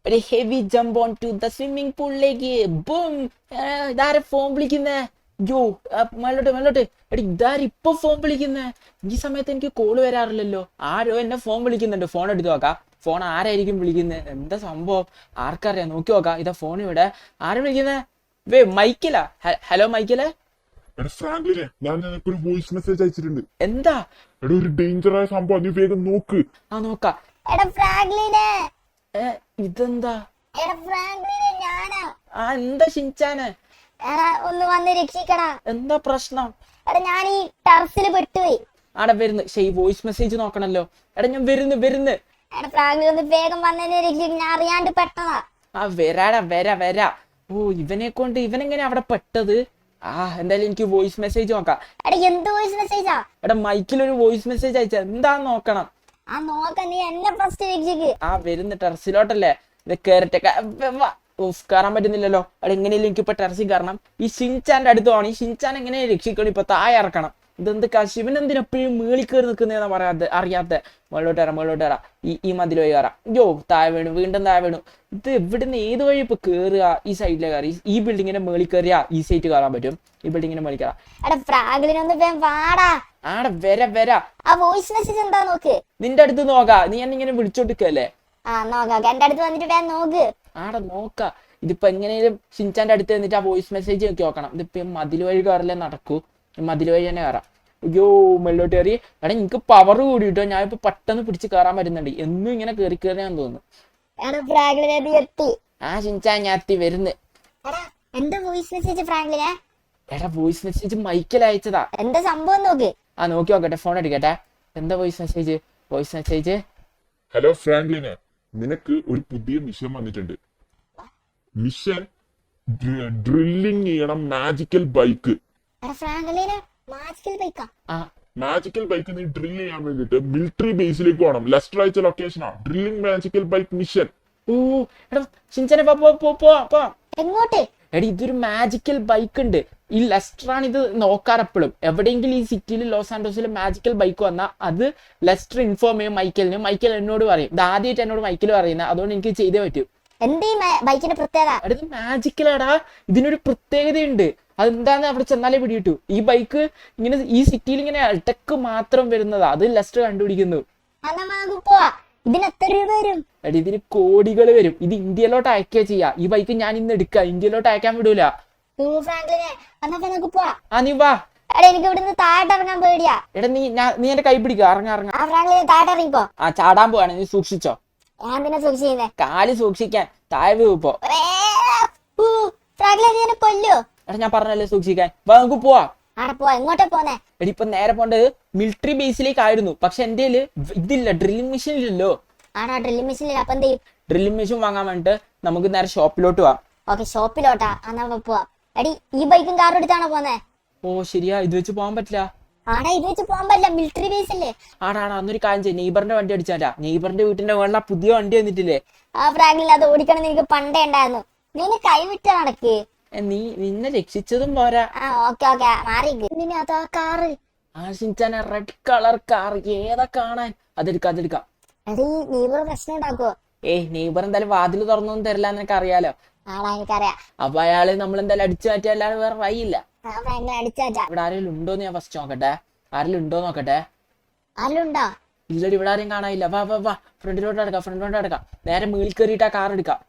ഒരു heavy jump on to the swimming പൂളിലേക്ക് boom. ഇതാരെ ഫോൺ വിളിക്കുന്നേ? യോ മേലോട്ട് എടി ഇതാര് ഇപ്പൊ ഫോൺ വിളിക്കുന്നേ? ഈ സമയത്ത് എനിക്ക് കോള് വരാറില്ലല്ലോ. ആരോ എന്നെ ഫോൺ വിളിക്കുന്നുണ്ട്. ഫോൺ എടുത്ത് നോക്കാം. ഫോൺ ആരായിരിക്കും വിളിക്കുന്നത്? എന്താ സംഭവം? ആർക്കറിയാം? നോക്കി നോക്കാം. ഇതാ ഫോൺ ഇവിടെ. ആരും വിളിക്കുന്നേ? മൈക്കിലാ? ഹലോ മൈക്കിലേ. ഫ്രാങ്ക്ലിനെ ഞാൻ നിനക്ക് ഒരു വോയിസ് മെസ്സേജ് അയച്ചിട്ടുണ്ട്. എന്താ? എടാ ഒരു ഡേഞ്ചറായ സംഭവം, നീ വേഗം നോക്ക്. നോക്കാം. എടാ ഫ്രാങ്ക്ലിനെ, ഇതെന്താ? എടാ ഫ്രാങ്ക്ലിനെ ഞാനാ. എന്താ ഷിൻചാന്? എടാ ഒന്ന് വന്ന് രക്ഷിക്കടാ. എന്താ പ്രശ്നം? എടാ ഞാൻ ഈ ടെറസിൽ പെട്ടുപോയി. ആടെ വരുന്നു. ഈ വോയിസ് മെസ്സേജ് നോക്കണല്ലോ. എടാ ഞാൻ വരുന്നു. എടാ ഫ്രാങ്ക്ലിൻ ഒന്ന് വേഗം വന്നതിനെ രക്ഷിക്കും, ഞാൻ അറിയാണ്ട് പെട്ടതാ. വരാ. ഓ ഇവനെ കൊണ്ട് ഇവനെങ്ങനെ അവിടെ പെട്ടത്? എന്തായാലും എനിക്ക് വോയിസ് മെസ്സേജ് നോക്കാം. എടാ എന്ത് വോയിസ് മെസ്സേജാ? എടാ മൈക്കിൽ ഒരു വോയിസ് മെസ്സേജ് അയച്ച എന്താന്ന് നോക്കണം. നോക്ക, നീ എന്നെ ഫസ്റ്റ് രക്ഷിക്ക്. വരുന്ന ടെറസിലോട്ടല്ലേ? ഇത് കേറട്ടെ. കയറാൻ പറ്റുന്നില്ലല്ലോ. അവിടെ എങ്ങനെയല്ലേ എനിക്കിപ്പോ ടെറസിൽ കയറണം. ഈ ഷിൻചാന്റെ അടുത്ത് പോകണം. ഈ ഷിൻചാൻ എങ്ങനെ രക്ഷിക്കണം? ഇപ്പൊ താഴെ ഇറക്കണം. ഇതെന്ത് ശിവൻ എന്തിനെപ്പോഴും മേളിൽ കയറി നിൽക്കുന്നതെന്ന് അറിയാത്ത മുകളിലോട്ട് കയറാം. ഈ മതിൽ വഴി കയറാം. താഴെ വീണു. വീണ്ടും താഴെ വീണു. ഇത് എവിടുന്ന് ഏത് വഴി ഇപ്പൊ കേറുക? ഈ സൈഡിലെ കയറി ഈ ബിൽഡിങ്ങിന്റെ മേളിൽ കയറിയാ ഈ സൈറ്റ് കയറാൻ പറ്റും. ഈ ബിൽഡിങ്ങിന്റെ മേളിൽ കയറാം. വരാ. ആ വോയിസ് മെസ്സേജ് എന്താ നോക്ക്. നിന്റെ അടുത്ത് നോക്കാ. നീ എന്നെ വിളിച്ചോണ്ടിരിക്കല്ലേ? നോക്കാം. എന്റെ അടുത്ത് വന്നിട്ട് വേഗം നോക്ക്. നോക്കാം. ഇതിപ്പോ എങ്ങനെയും ഷിൻചാന്റെ അടുത്ത് വന്നിട്ട് ആ വോയിസ് മെസ്സേജ് നോക്കി നോക്കണം. ഇതിപ്പോ മതിൽ വഴി കയറല്ലേ നടക്കൂ. മതിൽ വഴി തന്നെ കയറാം. മെല്ലോട്ട് കയറി. എടാ എനിക്ക് പവർ കൂടിട്ടോ. ഞാൻ ഇപ്പൊ പെട്ടെന്ന് പിടിച്ച് കയറാൻ പറ്റുന്നുണ്ട്. എന്നും ഇങ്ങനെ കയറിയാന്ന് തോന്നുന്നു. ഷിൻചാൻ ഞാൻ എത്തി വരുന്നു. എടാ വോയിസ് മെസ്സേജ് മൈക്കിൽ അയച്ചതാ. എന്താ സംഭവം നോക്ക്. നോക്കി നോക്കട്ടെ. ഫോൺ എടുക്കട്ടെ. എന്താ വോയിസ് മെസ്സേജ്? ഹലോ ഫ്രാങ്ക്ലിനെ, നിനക്ക് ഒരു പുതിയ മിഷൻ വന്നിട്ടുണ്ട്. മിഷൻ ഡ്രില്ലിംഗ് ചെയ്യണം മാജിക്കൽ ബൈക്ക്. മാജിക്കൽ ബൈക്ക് നീ ഡ്രിൽ ചെയ്യാൻ വേണ്ടിട്ട് മിലിറ്ററി ബേസിലേക്ക് പോകണം. ലെസ്റ്റർ അയച്ച ലൊക്കേഷനാ. Drilling magical bike mission. എങ്ങോട്ട്? എടി ഇതൊരു മാജിക്കൽ ബൈക്ക് ഉണ്ട്. ഈ ലെസ്റ്ററാണ് ഇത് നോക്കാറെപ്പോഴും. എവിടെയെങ്കിലും ഈ സിറ്റിയിൽ ലോസ് ആൻഡോസിൽ മാജിക്കൽ ബൈക്ക് വന്നാൽ അത് ലെസ്റ്റർ ഇൻഫോം ചെയ്യും മൈക്കലിന്. മൈക്കൽ എന്നോട് പറയും. ഇത് ആദ്യമായിട്ട് എന്നോട് മൈക്കൽ പറയുന്നത്. അതുകൊണ്ട് എനിക്ക് ചെയ്തേ പറ്റൂ. ബൈക്കിന്റെ പ്രത്യേകത? അടുത്ത് മാജിക്കലാടാ. ഇതിനൊരു പ്രത്യേകതയുണ്ട്. അതെന്താന്ന് അവിടെ ചെന്നാലേ പിടിയിട്ടു. ഈ ബൈക്ക് ഇങ്ങനെ ഈ സിറ്റിയിൽ ഇങ്ങനെ ഇടക്ക് മാത്രം വരുന്നതാ. അത് ലെസ്റ്റർ കണ്ടുപിടിക്കുന്നു. എടി ഇതിന് കോടികൾ വരും. ഇത് ഇന്ത്യയിലോട്ട് അയക്കുക ചെയ്യാ. ഈ ബൈക്ക് ഞാൻ ഇന്ന് എടുക്ക. ഇന്ത്യയിലോട്ട് അയക്കാൻ വിടൂല. നീ വാ. എനിക്ക് ഇവിടുന്ന് താഴോട്ട് ഇറങ്ങാൻ പേടിയാ. എടാ നീ എന്റെ കൈ പിടിക്ക. ഇറങ്ങ. ചാടാൻ പോവാണ്. നീ സൂക്ഷിച്ചോ. കാല് സൂക്ഷിക്കാൻ. താഴെ ഇപ്പോ. കൊല്ലോ. എടാ ഞാൻ പറഞ്ഞല്ലേ സൂക്ഷിക്കാൻ. വാ നമുക്ക് പോവാ. എങ്ങോട്ടാ പോന്നെ? എടി ഇപ്പൊ നേരെ പോണ്ടത് മിലിറ്ററി ബേസിലേക്കായിരുന്നു. പക്ഷെ എന്റെ ഇതില്ല. ഡ്രില്ലിംഗ് മെഷീൻ ഇല്ലല്ലോ. ഡ്രില്ലിംഗ് മെഷീൻ വാങ്ങാൻ വേണ്ടിട്ട് നമുക്ക് നേരെ ഷോപ്പിലോട്ട് പോവാം. ഷോപ്പിലോട്ടാ? പോവാ. എടി ഈ ബൈക്കും കാറും എടുത്താണോ പോന്നെ? ശരിയാ. ഇത് വെച്ച് പോകാൻ പറ്റില്ല. ഇത് വെച്ച് പോകാൻ പറ്റില്ല. മിലിറ്ററി ബേസ് അല്ലേ? അന്നൊരു കാര്യം ചെയ്യും. നെയ്ബറിന്റെ വണ്ടി അടിച്ചാ. നെയ്ബറിന്റെ വീട്ടിന്റെ മുകളിൽ പുതിയ വണ്ടി വന്നിട്ടില്ലേ? ഫ്രാങ്ക്ലിൻ അത് ഓടിക്കണം എനിക്ക് പണ്ടേ ഉണ്ടായിരുന്നു. നീ കൈവിട്ട നടക്ക്. നിന്നെ രക്ഷിച്ചതും പോരാ. Red colour car. ഏതാ കാണാൻ? അതെടുക്കാം. നെയ്ബർ എന്തായാലും വാതിൽ തുറന്നൊന്നും തരില്ല എന്ന് എനിക്ക് അറിയാലോ. അപ്പൊ അയാള് നമ്മൾ എന്തായാലും അടിച്ചു മാറ്റിയ അല്ലാതെ വേറെ വഴിയില്ല. ഇവിടെ ആരെങ്കിലും ഉണ്ടോന്ന് ഞാൻ ഫസ്റ്റ് നോക്കട്ടെ. ആരെങ്കിലും ഉണ്ടോ നോക്കട്ടെ. ഇല്ലടി ഇവിടെ ആരെയും കാണാനില്ല. വാ ഫ്രണ്ടിലോട്ട് എടുക്കാം. നേരെ മേളിൽ കയറിയിട്ട് ആ കാർ എടുക്കാം.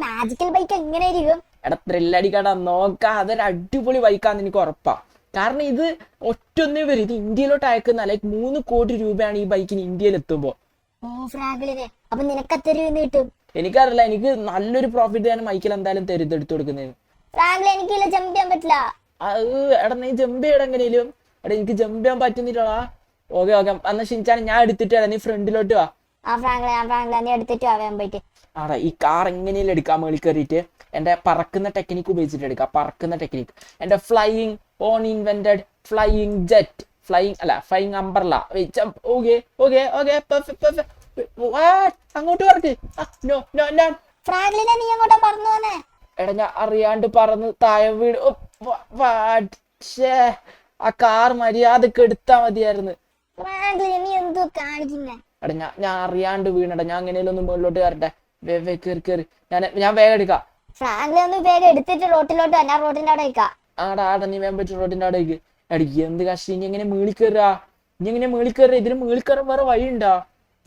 മാജിക്കൽ ബൈക്ക് എങ്ങനെയായിരിക്കും? ത്രില്ലടിക്കടാ. നോക്കാം. അതൊരു അടിപൊളി ബൈക്കാന്ന് എനിക്ക് ഉറപ്പാ. കാരണം ഇത് ഒറ്റൊന്നേ വരും. ഇത് ഇന്ത്യയിലോട്ട് അയക്കുന്ന 3 കോടി രൂപയാണ് ഈ ബൈക്കിന് ഇന്ത്യയിൽ എത്തുമ്പോ. അപ്പൊ നിനക്ക് എത്ര രൂപ കിട്ടും? എനിക്കറിയില്ല. എനിക്ക് നല്ലൊരു പ്രോഫിറ്റ് ഞാൻ മൈക്കിൽ എന്തായാലും എടുത്തു കൊടുക്കുന്നതിന്. എനിക്കില്ല ജമ്പ് ചെയ്യാൻ പറ്റില്ല. എടാ നീ ജമ്പ് ചെയ്യണം എങ്ങനെയും. എനിക്ക് ജമ്പ് ചെയ്യാൻ പറ്റുന്നില്ലടാ. ഓക്കെ എന്നാ ഷിൻചാൻ ഞാൻ എടുത്തിട്ട് നീ ഫ്രണ്ടിലോട്ട് വാ. ഈ കാർ എങ്ങനെയും എടുക്കാം. മേളിൽ കയറിയിട്ട് എന്റെ പറക്കുന്ന ടെക്നിക്ക് ഉപയോഗിച്ചിട്ട് എടുക്കാം. പറക്കുന്ന ടെക്നിക്ക്. എന്റെ flying on invented flying jet. Flying umbrella. അങ്ങോട്ട് വർക്ക്. എടാ ഞാൻ അറിയാണ്ട് പറന്ന് താഴെ വീട്. ആ കാർ മര്യാദക്ക് എടുത്താ മതിയായിരുന്നു. നീ എന്തോ കാണിക്കുന്നേ? എടാ ഞാൻ അറിയാണ്ട് വീണടാ. ഞാൻ എങ്ങനെയല്ലോ ഒന്ന് മുകളിലോട്ട് കയറട്ടെ. കേറി ഞാൻ വേഗം എടുക്കാം. ഫ്രാങ്ക്ലിൻ ഒന്ന് വേഗം എടുത്തിട്ട് റോട്ടിലോട്ട് വാ, ഞാൻ റോട്ടിന്റെ അവിടെ നിൽക്കാം. ആടാ നീ വേഗം പറ്റും റോഡിന്റെ അവിടേക്ക്. എടാ എന്ത് കഷ്ടം, ഇനി എങ്ങനെ മേളിൽ കയറാ? ഇനി എങ്ങനെ മേളിൽ കയറുക? ഇതിന് മേളിൽ കയറാൻ വേറെ വഴി ഉണ്ടാ?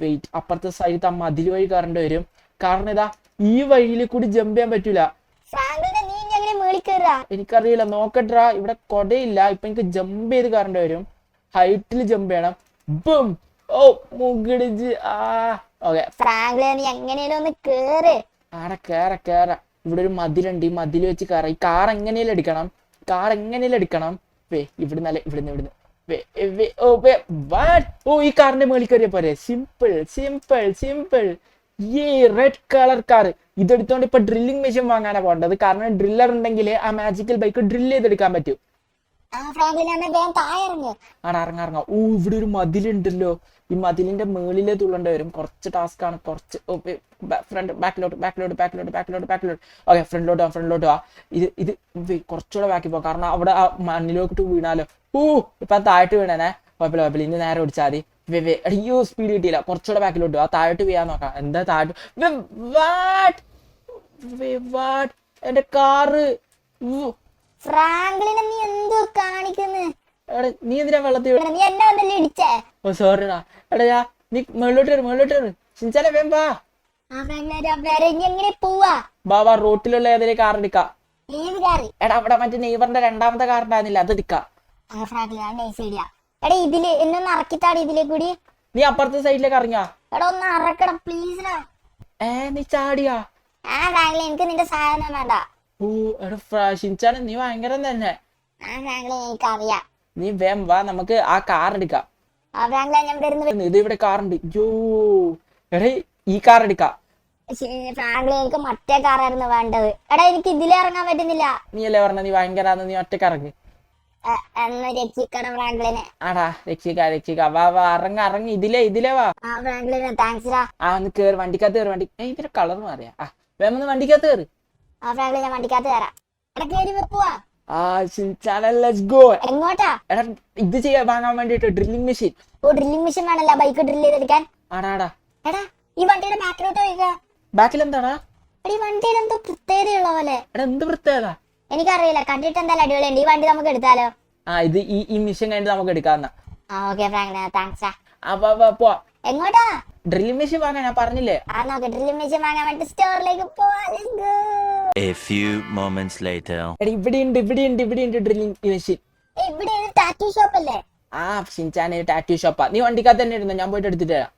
വെയിറ്റ്, അപ്പുറത്തെ സൈഡിൽ ആ മതിൽ വഴി കയറേണ്ടി വരും. കാരണം ഇതാ ഈ വഴിയിൽ കൂടി ജമ്പ് ചെയ്യാൻ പറ്റൂല. ഫ്രാങ്ക്ലിനെ നീ ഇനി എങ്ങനെ മേളിൽ കയറാ? എനിക്കറിയില്ല, നോക്കട്ടാ. ഇവിടെ കൊടയില്ല. ഇപ്പൊ എനിക്ക് ജമ്പ് ചെയ്ത് കയറേണ്ടി വരും. ഹൈറ്റിൽ ജമ്പ് ചെയ്യണം. ബും. ഓ മുകിടിച്ച്. ഓക്കെ, ഫ്രാങ്ക്ലിൻ നീ എങ്ങനെയാലും ഒന്ന് കേറ്. ആടെ കേറ. ഇവിടെ ഒരു മതിലുണ്ട്. ഈ മതിൽ വെച്ച് കയറ. ഈ കാർ എങ്ങനെയല്ലേ എടുക്കണം. ഇവിടുന്ന് ഈ കാറിന്റെ മേളിൽ കയറിയ പോരെ. സിമ്പിൾ. ഈ റെഡ് കളർ കാർ ഇതെടുത്തോണ്ട് ഇപ്പൊ ഡ്രില്ലിംഗ് മെഷീൻ വാങ്ങാനാ പോണ്ടത്. കാരണം ഡ്രില്ലർ ഉണ്ടെങ്കിൽ ആ മാജിക്കൽ ബൈക്ക് ഡ്രില്ല് ചെയ്തെടുക്കാൻ പറ്റും. ഇറങ്ങാ. ഇവിടെ ഒരു മതിലുണ്ടല്ലോ. ഈ മതിലിന്റെ മേളിലേ തുള്ളേണ്ടി വരും. കുറച്ച് ടാസ്ക് ആണ്. കുറച്ച് ബാക്കിലോട്ട്. ഓക്കെ, ഫ്രണ്ടിലോട്ട് വാ. ഇത് കുറച്ചുകൂടെ ബാക്കി പോ. കാരണം അവിടെ ആ മണ്ണിലോട്ട് വീണാലോ. ഇപ്പൊ താഴോട്ട് വീണേ. കുഴപ്പമില്ല. ഇനി നേരെ ഓടിച്ചാൽ മതി. അയ്യോ, സ്പീഡ് കിട്ടിയില്ല. കുറച്ചുകൂടെ ബാക്കിലോട്ട് വാ. താഴോട്ട് വീഴാൻ നോക്കാം. എന്താ താഴോട്ട്? എന്റെ കാറ്. ഫ്രാങ്ക്ലിനെ നീ എന്തോ കാണിക്കുന്നു? നീ എന്തിനാ വെള്ളത്തിൽ? നീ എന്നെ വന്നല്ലേ ഇടിച്ചേ? ഓ സോറിടാ. എടാ നീ മേളിലോട്ട് വരും. ചിഞ്ചാനെ വേം വാ. ഇനി എങ്ങനെ പോവാ? ബാബാ റോട്ടിലുള്ള ഏതെങ്കിലും കാർ എടുക്കാം. ഏത് കാറ്? എടാ അവിടെ മറ്റേ നെയ്ബറിന്റെ രണ്ടാമത്തെ കാർ ഉണ്ടായിരുന്നില്ല, അത് എടുക്കാം. എടാ ഇതില് എന്നൊന്ന് ഇറക്കിത്താടി ഇതിലേ കൂടി. നീ അപ്പുറത്തെ സൈഡിലേക്ക് ഇറങ്ങിയാ. എടാ ഒന്ന് ഇറക്കടാ പ്ലീസ്. നീ ചാടിയാ? ഫ്രാങ്ക്ലിൻ എനിക്ക് നിന്റെ സഹായം വേണ്ട. ഓ എടാ ഷിൻചാനെ നീ ഭയങ്കരം തന്നെ. ഫ്രാങ്ക്ലിൻ എനിക്കറിയാം. നീ വേം വാ, നമുക്ക് ആ കാർ എടുക്കാം. ഫ്രാങ്ക്ലിൻ ഞാൻ വരുന്നത്. ഇത് ഇവിടെ കാറുണ്ട്. യോ എടേ ഈ കാർ എടുക്കാം. ഫ്രാങ്ക്ലിൻ എനിക്ക് മറ്റേ കാറായിരുന്നു വേണ്ടത്. എടാ എനിക്ക് ഇതിലേ ഇറങ്ങാൻ പറ്റുന്നില്ല. നീ അല്ലേ പറഞ്ഞ നീ ഭയങ്കരാന്ന്. നീ ഒറ്റക്ക് ഇറങ്ങി. എന്ന് രക്ഷിക്കണം ഫ്രാങ്ക്ലിനെ. ആടാ രക്ഷിക്ക. വാ ഇറങ്ങി. ഇതിലേ വാ. ഫ്രാങ്ക്ലിനെ താങ്ക്സ് ഡാ. ഒന്ന് കേറ്, വണ്ടിക്കകത്ത് കയറി. ഇതിന്റെ കളർ മാറിയാ. വേമൊന്ന് വണ്ടിക്കകത്ത് കയറി. ഫ്രാങ്ക്ലിൻ ഞാൻ വണ്ടിക്കകത്ത് കയറാം. എടാ കേറി വെക്കുവാ. Let's go. എങ്ങോട്ടാ? എടാ ഇത് വാങ്ങാൻ വേണ്ടിട്ട് ഡ്രില്ലിംഗ് മെഷീൻ. ഓ ഡ്രില്ലിംഗ് മെഷീൻ വേണല്ലോ ബൈക്ക് ഡ്രില്ല് ചെയ്തെടുക്കാൻ. ആടാ എടാ ഈ വണ്ടിയുടെ ബാക്കിലോട്ട് പോയിക്ക. ബാക്കിൽ എന്താടാ? ഈ വണ്ടിയിൽ എന്തോ പ്രത്യേകതയുള്ള പോലെ. എടാ എന്ത് പ്രത്യേകത? എനിക്കറിയില്ല, കണ്ടിട്ട് എന്തായാലും അടിപൊളിയുണ്ട്. ഈ വണ്ടി നമുക്ക് എടുത്താലോ? ഇത് ഈ മിഷൻ കഴിഞ്ഞിട്ട് നമുക്ക് എടുക്കാന്ന. Okay Franklin thanks. പോവാ. എങ്ങോട്ടാ? ഡ്രില്ലിംഗ് മെഷീൻ വാങ്ങാൻ ഞാൻ പറഞ്ഞില്ലേ. നോക്കെ ഡ്രില്ലിംഗ് മെഷീൻ വാങ്ങാൻ വേണ്ടി സ്റ്റോറിലേക്ക് പോവാ. A few moments later. എടാ ഇവിടെയുണ്ട് ഡ്രില്ലിംഗ് മെഷീൻ. ഇവിടെ ടാറ്റൂ ഷോപ്പ് അല്ലേ? ഷിൻചാൻ ടാറ്റൂ ഷോപ്പാ. നീ വണ്ടിക്കകത്ത് തന്നെ ഇരുന്നോ, ഞാൻ പോയിട്ട് എടുത്തിട്ട് തരാം.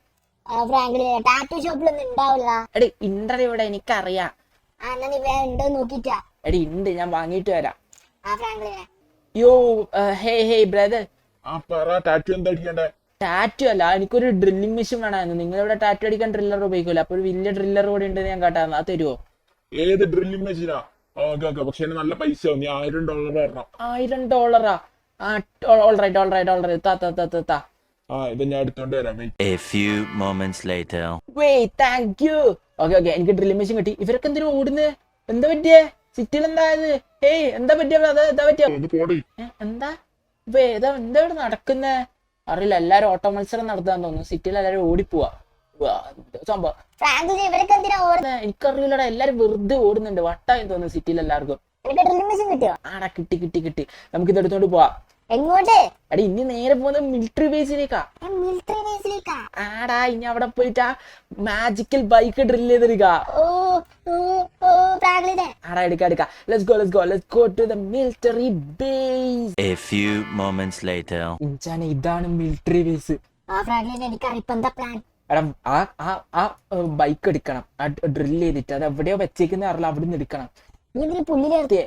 ഫ്രാങ്ക്ലിൻ ടാറ്റൂ ഷോപ്പിലൊന്നും ഉണ്ടാവില്ല. എടി ഇണ്ടറി ഇവിടെ എനിക്കറിയാം. എന്നാ നീ വേറെ ഉണ്ടോ നോക്കിട്ടാ. എടി ഉണ്ട്, ഞാൻ വാങ്ങിയിട്ട് വരാം. ഫ്രാങ്ക്ലിനെ യോ ഹേ ബ്രദർ. ടാറ്റു എന്താ അടിക്കണ്ടേ? ടാറ്റു അല്ല, എനിക്കൊരു ഡ്രില്ലിംഗ് മെഷീൻ വേണമായിരുന്നു. നിങ്ങളിവിടെ ടാറ്റു അടിക്കാൻ ഡ്രില്ലർ ഉപയോഗിക്കൂല. അപ്പൊ ഒരു വലിയ ഡ്രില്ലർ കൂടെ ഉണ്ട് ഞാൻ കേട്ടായിരുന്നു. അത് തരുമോ? ഏത് ഡ്രില്ലിംഗ് മെഷീനാ? ഓക്കെ പക്ഷെ നല്ല പൈസ നീ $1000 തരണം. $1000? ഓൾറൈറ്റ്. താ. ഇത് ഞാൻ എടുത്തോണ്ട് വരാം. A few moments later. Thank you. Okay എനിക്ക് ഡ്രില്ലിംഗ് മെഷീൻ കിട്ടി. ഇവരൊക്കെ എന്തിനാ ഓടുന്നത്? എന്താ പറ്റിയേ? സിറ്റിയിൽ എന്തായത്? എന്താ പറ്റിയ? എന്താ എന്താ ഇവിടെ നടക്കുന്നേ? അറിയില്ല. എല്ലാരും ഓട്ടോ മത്സരം നടത്താൻ തോന്നുന്നു. സിറ്റിയിൽ എല്ലാരും ഓടിപ്പോവാ സംഭവം. എനിക്കറിയില്ലടാ, എല്ലാരും വെറുതെ ഓടുന്നുണ്ട്. വട്ടായി തോന്നുന്നു സിറ്റിയിൽ എല്ലാവർക്കും. ആടാ കിട്ടി. നമുക്ക് ഇത് എടുത്തോണ്ട് പോവാ. എങ്ങോട്ട്? എടാ ഇനി നേരെ പോകുന്നത് മിലിറ്ററി ബേസിലേക്കാ. ആടാ ഇനി അവിടെ പോയിട്ട് മാജിക്കൽ ബൈക്ക് ഡ്രില്ല് ചെയ്തെടുക്ക. ആടാ എടുക്ക. Let's go to the military base. A few moments later. ഇൻചാനെ ഇതാണ് മിലിറ്ററി ബേസ്. എടാ ആ ബൈക്ക് എടുക്കണം. ഡ്രില്ല് ചെയ്തിട്ട് അത് എവിടെയോ വെച്ചേക്കുന്ന അറിയില്ല, അവിടെ നിന്ന് എടുക്കണം.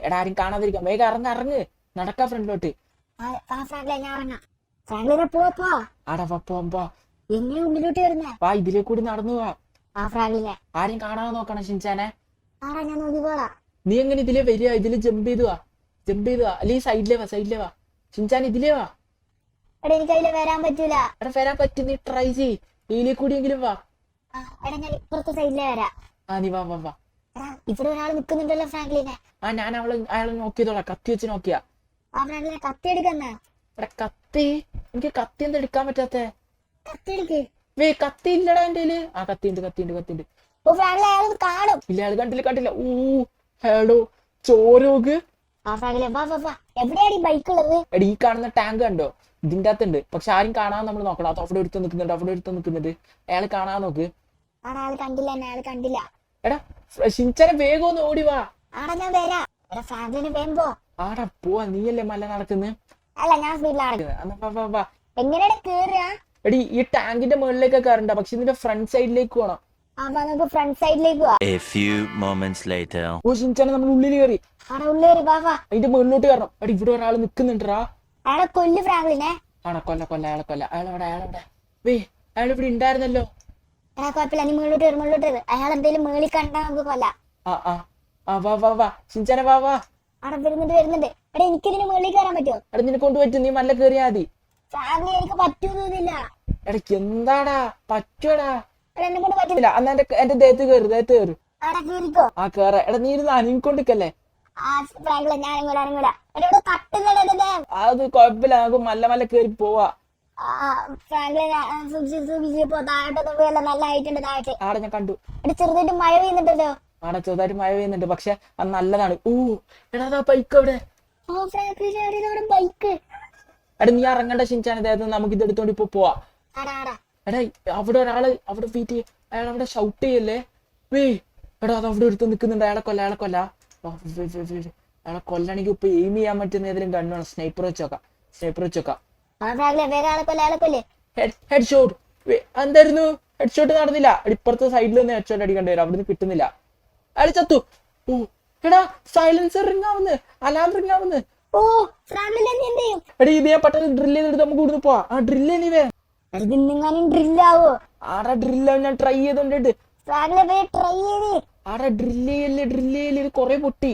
എടാ ആരും കാണാതിരിക്കാം. വേഗം ഇറങ്ങ്. നടക്കാ ഫ്രണ്ടിലോട്ട്. വാ ഇതിലേ കൂടി നടന്നു പോവാ. ആരും കാണാതെ നോക്കണം ഷിൻചാനെ. നീ എങ്ങനെ ഇതിലേ വരിക? ഇതില് ജമ്പ് ചെയ്തു വാ. അല്ലെങ്കിൽ സൈഡിലേ വാ. ഷിൻചാൻ ഇതിലേ വാ. എനിക്ക് വരാൻ പറ്റൂല. എടാ വരാൻ പറ്റും, നീ ട്രൈ ചെയ്. ഇതിലേ കൂടിയെങ്കിലും വാ. നീ വാ. ഇവിടെ ഒരാൾ നിക്കുന്നുണ്ടല്ലോ ഫ്രാങ്ക്ലിനെ. ഞാൻ അയാളെ നോക്കിയതോളാം. കത്തി വെച്ച് നോക്കിയാ. കത്തി എടുക്കുന്ന. കത്തി? എനിക്ക് കത്തി എന്താ എടുക്കാൻ പറ്റാത്തെ? കത്തി എടുക്ക്. വേ കത്തി ഇല്ലടാ എന്റെ കയ്യില്. ആ കത്തിണ്ട്. ഓ ഫ്രാങ്ക്ലിൻ അയാൾ കാണും. ഇല്ല ആള് കണ്ടില്ല. ഊ ഹേടോ ചോരോഗ്. ആ ഫ്രാങ്ക്ലിൻ വാ വാ വാ, എവിടെയാണ് ഈ ബൈക്ക് ഉള്ളത്? എടി ഈ കാണുന്ന ടാങ്ക് കണ്ടോ, ഇതിന്റെ അകത്തുണ്ട്. പക്ഷെ ആരും കാണാൻ നമ്മൾ നോക്കണം. അത് അവിടെ എടുത്ത് നിൽക്കുന്നുണ്ട്. അയാൾ കാണാൻ നോക്ക്. ആടാ അയാൾ കണ്ടില്ല എന്നെ, അയാൾ കണ്ടില്ല. എടാ ഷിൻചാനെ വേഗം ഒന്ന് ഓടി വാ. ആടാ ഞാൻ വരാം. എടാ ഫ്രാങ്ക്ലിന് വേമ്പോ. ആടാ പോവാ, നീയല്ലേ മല നടക്കുന്നത്. അല്ല ഞാൻ സ്പീഡിലാണ്. വാ. എങ്ങനെയാണ് കേറുക? എടി ഈ ടാങ്കിന്റെ മുകളിലേക്ക് കയറണ്ട, പക്ഷെ ഇതിന്റെ ഫ്രണ്ട് സൈഡിലേക്ക് പോകണം. അപ്പൊ നമുക്ക് ഫ്രണ്ട് സൈഡിലേക്ക് പോവാ. A few moments later. ഓ ഷിൻചാനെ നമ്മൾ ഉള്ളിൽ കയറി. ആടാ ഉള്ളേറി വാ വാ. അതിന്റെ മുകളിലോട്ട് കയറണം. എടി ഇവിടെ ഒരാൾ നിക്കുന്നുണ്ടാ. അയാളെ കൊല്ലു ഫ്രാങ്ക്ലിനെ. ആണോ കൊല്ല അയാളവിടെ. വേ അയാൾ ഇവിടെ ഉണ്ടായിരുന്നല്ലോ. എടാ കുഴപ്പമില്ല, നീ മുകളിലോട്ട് കയറി. അയാൾ എന്തെങ്കിലും മേളിൽ കണ്ടാ നമുക്ക് കൊല്ല. വാ ഷിൻചാനെ വാ. അവിടെ വരുന്നുണ്ട്. എടാ എനിക്കിതിന് മുകളിൽ കയറാൻ പറ്റുമോ? എടാ നിന്നെ കൊണ്ടുപറ്റും, നീ മല്ല കയറിയാ മതി. ഫ്രാങ്ക്ലിൻ എനിക്ക് പറ്റൂന്നില്ല. എടക്ക് എന്താടാ പറ്റുവടാ. എടാ എന്നെ കൊണ്ട് പറ്റില്ല. അന്ന് എന്റെ ദേഹത്ത് കയറി. എടാ കേറിക്കോ. ആ കേറ. എടാ നീ ഇരുന്ന് അനിക്കൊണ്ടിക്കല്ലേ. ആ ഫ്രാങ്ക്ലിൻ ഞാൻ അനങ്ങൂല. എടാ ഇവിടെ തട്ടുന്നടേ. അത് കുഴപ്പമില്ല, നമുക്ക് മല്ല കയറി പോവാ. ഫ്രാങ്ക്ലിൻ സൂക്ഷിച്ച് പോ. താഴോട്ടൊന്നും പോയല്ല, നല്ല ഹൈറ്റ് ഉണ്ട് താഴോട്ട്. ആടെ ഞാൻ കണ്ടു. എടാ ചെറുതായിട്ട് മഴ പെയ്യുന്നുണ്ടല്ലോ. ആടെ ചെറുതായിട്ട് മഴ പെയ്യുന്നുണ്ട്, പക്ഷെ അത് നല്ലതാണ്. ഓ എടാ ബൈക്ക് അവിടെ. ഓ ഫ്രാങ്ക്ലിൻ ബൈക്ക്. എടാ നീ ഇറങ്ങണ്ട ഷിൻചാൻ, ദേഹത്ത് നമുക്ക് ഇത് എടുത്തോണ്ട് ഇപ്പൊ പോവാ. ആടാ എടാ അവിടെ ഒരാള് അവിടെ വെയിറ്റ് ചെയ്യ. അയാൾ അവിടെ ഷൗട്ട് ചെയ്യല്ലേ. വേ എടാ അത് അവിടെ എടുത്ത് നിൽക്കുന്നുണ്ട്. അയാളെ കൊല്ല. അയാളെ കൊല്ലാണെങ്കിൽ ഇപ്പൊ എയിം ചെയ്യാൻ പറ്റുന്ന ഏതെങ്കിലും ഗണ്ണാണ്. സ്നൈപ്പർ വെച്ചോക്കാം. ഫ്രാങ്ക്ലിൻ വേറെ ആളെ കൊല്ലേ. Head shot. എന്തായിരുന്നു ഹെഡ് ഷോട്ട് നടന്നില്ല. ഇപ്പുറത്തെ സൈഡിൽ നിന്ന് ഹെഡ് ഷോട്ട് അടിക്കേണ്ടി വരും. അവിടുന്ന് കിട്ടുന്നില്ല. അയാൾ ചത്തു. ഓ എടാ സൈലൻസർ റിംഗ് ആവുന്നു, അലാം റിംഗ് ആവുന്നു. ഓ ഫ്രാങ്ക്ലിൻ നീ എന്ത് ചെയ്യും? എടാ ഇത് ഞാൻ പെട്ടെന്ന് ഡ്രില്ല് ചെയ്തിട്ട് നമുക്ക് ഇവിടുന്ന് പോവാ. ആ ഡ്രില്ല് നീ വേ. നിങ്ങാനും ഡ്രില്ലാവോ? ആടാ ഡ്രില്ല് ഞാൻ ട്രൈ ചെയ്തോണ്ടിട്ട്. ഫ്രാങ്ക്ലിൻ ട്രൈ ചെയ്ത്. ആടാ ഡ്രില്ല് ചെയ്യല്ലേ ഇത് കൊറേ പൊട്ടി.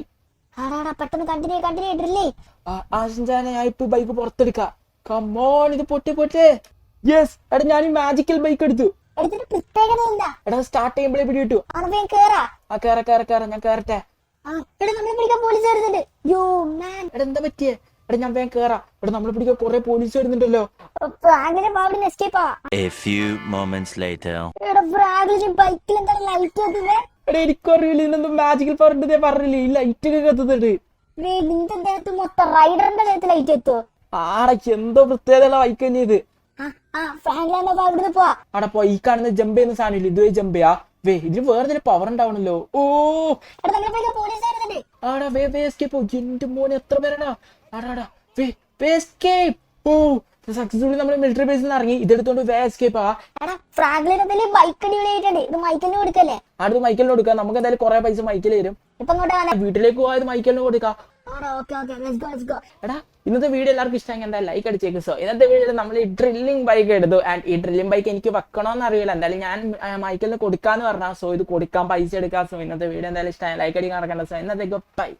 ആടാ പെട്ടെന്ന് കണ്ടിന്യൂ ഡ്രില്ലേ. ആശിഞ്ചാനെ ഞാൻ ഇപ്പൊ ബൈക്ക് പുറത്തെടുക്കാം. കമോൺ ഇത് പൊട്ടി. യെസ് എടാ ഞാൻ ഈ മാജിക്കൽ ബൈക്ക് എടുത്തു. എടുത്തിട്ട് പ്രത്യേകത എന്താ? എടാ സ്റ്റാർട്ട് ചെയ്യുമ്പോഴേ പിടി കിട്ടു. വേഗം കേറാ. ആ കേറ ഞാൻ കേറട്ടെ. എടാ നമ്മളെ പിടിക്കാൻ പോലീസ് വരുന്നുണ്ട്. യോ മാൻ. എടാ എന്താ പറ്റിയേ? എടാ ഞാൻ വേഗം കേറാ. എടാ നമ്മളെ പിടിക്കാൻ കൊറേ പോലീസ് വരുന്നുണ്ടല്ലോ. ഫ്രാങ്ക്ലിൻ അവിടെ എസ്കേപ്പ് ആ. A few moments later. എടാ ഫ്രാങ്ക്ലിൻ ബൈക്കിൽ എന്താണ് ലൈറ്റ് കത്തുന്നത്? എടാ എനിക്കറിയില്ല ഇതിനെന്തോ മാജിക്കൽ പവർ ഉണ്ട്. പറഞ്ഞില്ലേ ഈ ലൈറ്റ് ഒക്കെ കത്തുന്നുണ്ട്. നിന്റെ ദേഹത്ത് മൊത്തം റൈഡറിന്റെ ദേഹത്ത് ലൈറ്റ് എത്തുവോ? ആടാ എന്തോ പ്രത്യേകത ബൈക്ക് തന്നെ ഇത്. ഫ്രാങ്ക്ലിൻ അവിടുന്ന് പോവാ. ആടാ പോ. ഈ കാണുന്ന ജമ്പ് ചെയ്യുന്ന സാധനം ഇതുവരെ ജമ്പ് ചെയ്യാ. വേ ഇതിന് വേറെ ചില പവർ ഉണ്ടാവണല്ലോ. ഓ എടാ നമ്മളെ പിടിക്കാൻ പോലീസ് വരുന്നുണ്ട്. ആടാ വേ എസ്കേപ്പ്. എന്റെ മോനെ എത്ര പേരാടാ. ആടാ വേ എസ്കേപ്പ്. ഓ സക്സസ്ഫുള്ളി നമ്മൾ മിലിറ്ററി ബേസിൽ നിന്ന് ഇറങ്ങി. ഇതെടുത്തോണ്ട് വേ എസ്കേപ്പ് ആ. എടാ ഫ്രാങ്ക്ലിൻ എന്തെങ്കിലും ബൈക്ക് അടിപൊളിയായിട്ടുണ്ട്. ഇത് മൈക്കിളിന് കൊടുക്കല്ലേ? അടുത്ത് മൈക്കലിന് കൊടുക്കാം. നമുക്ക് എന്തായാലും കുറെ പൈസ മൈക്കിൽ തരും. ഇപ്പൊ ഇങ്ങോട്ട് വരാം. വീട്ടിലേക്ക് പോയത് മൈക്കലിന് കൊടുക്കാം. let's go. എടാ ഇന്നത്തെ വീഡിയോ എല്ലാവർക്കും ഇഷ്ടമെങ്കിൽ എന്താ ലൈക്ക് അടിച്ചേക്കും. സോ ഇന്നത്തെ വീഡിയോയിൽ നമ്മൾ ഈ ഡ്രില്ലിംഗ് ബൈക്ക് എടുത്തു. ആൻഡ് ഈ ഡ്രില്ലിംഗ് ബൈക്ക് എനിക്ക് വെക്കണമെന്ന് അറിയില്ല. എന്തായാലും ഞാൻ മൈക്കിളിന് കൊടുക്കാന്ന് പറഞ്ഞാൽ. സോ ഇത് കൊടുക്കാൻ പൈസ എടുക്കാം. സോ ഇന്നത്തെ വീഡിയോ എന്തായാലും ഇഷ്ടമായി ലൈക്ക് അടിക്കാൻ നടക്കണ്ട. സോ ഇന്നത്തേക്ക് ബൈ.